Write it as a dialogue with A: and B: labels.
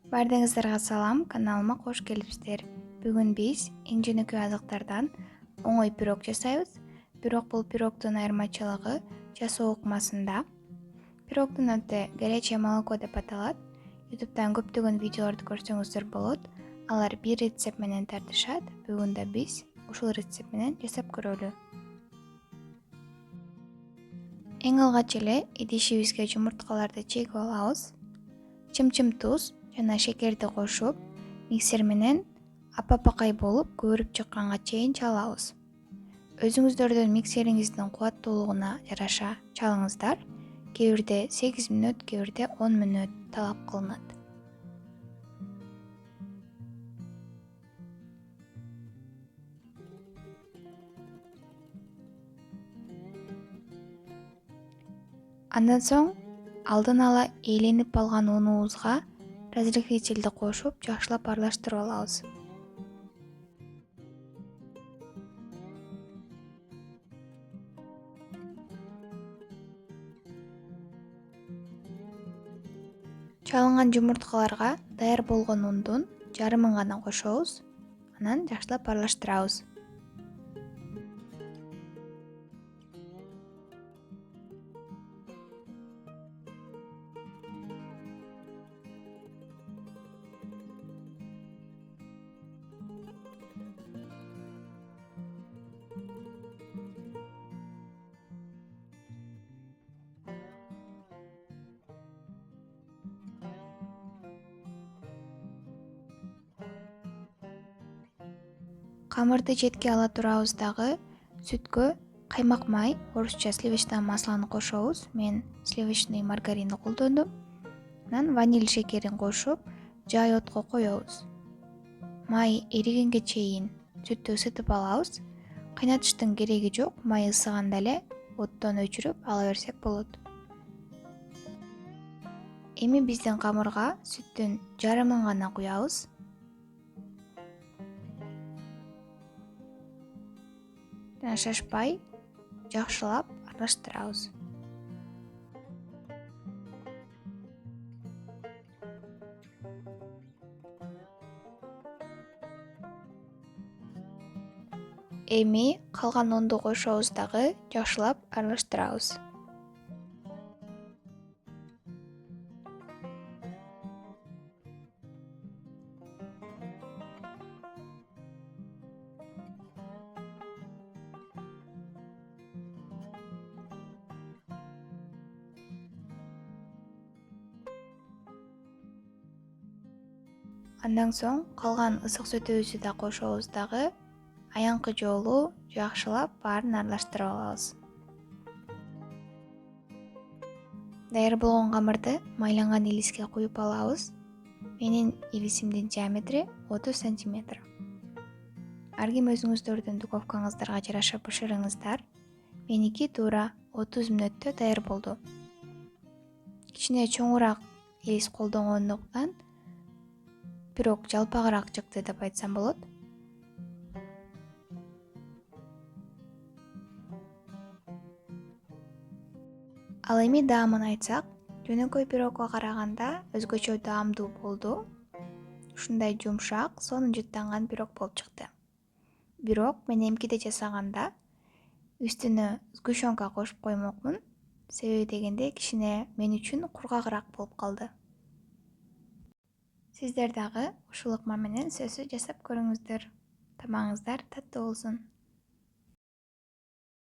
A: Бардыгыңыздарга салам, каналыма кош келипсиздер. Бүгүн биз эң жөнөкөй азыктардан оңой пирог жасайбыз. Бирок бул пирогдун айырмачылыгы жасоо ыкмасында. Пирогдун аты горячее молоко деп аталат. YouTube'дан көптөгөн видеолорду көрсөңүздөр болот. Алар бир рецепт менен тартышат. Бүгүн да биз ушул рецепт менен жасап көрөлү. Эң алгач эле идишибизге жумурткаларды чегип алабыз. Чымчым туз жана шекерди кошуп, миксер менен апа-пакай болуп көбүрүп чыкканга чейин чалабыз. Өзүңүздөрдүн миксериңиздин кубаттуулугуна жараша чалыңыздар. Кээ бирде 8 мүнөт, кээ бирде 10 мүнөт талап кылынат. Андан соң алдын ала ээленип алган унубузга разрыхлительди кошуп, жакшылап аралаштырып алабыз. Чалынган жумурткаларга даяр болгон ундун жарымын гана кошобуз. Анан жакшылап аралаштырабыз. Камырды четке ала турабыз дагы сүткө каймак май, орусча сливочное маслону кошобуз. Мен сливочный маргаринди колдондум. Анан ваниль шекерин кошуп, жай отко коебуз. Май эригенге чейин сүттү ысытып алабыз. Кайнатыштын кереги жок, май ысыганда эле оттон өчүрүп ала берсек болот. Эми биздин камырга сүттүн жарымын гана куябыз. Жана шашпай жакшылап аралаштырабыз. Эми калган унду кошобуз дагы жакшылап аралаштырабыз. Андан соң калган ысык сүтүбүздү да кошобуз дагы. Аянкы жолу жакшылап баарын аралаштырып алабыз. Даяр болгон камырды майланган илиске куюп алабыз. Менин илисимдин диаметри 30 сантиметр. Ар ким өзүңүздөрдүн духовкаңыздарга жараша бышырыңыздар. Меники туура 30 мүнөттө даяр болду. Кичине чоңураак илис колдонгондуктан пирог жалпагыраак чыкты деп айтсам болот. Ал эми даамын айтсак, жөнөкөй пирогго караганда өзгөчө даамдуу болду. Ушундай жумшак, сонун жыттанган пирог болуп чыкты. Бирок мен эмкиде жасаганда үстүнө сгущенка кошуп коймокмун. Себеби дегенде кичине мен үчүн кургагыраак болуп калды. Сиздер дагы ушул ыкма менен сөзсүз жасап көрүңүздөр. Тамагыңыздар таттуу болсун.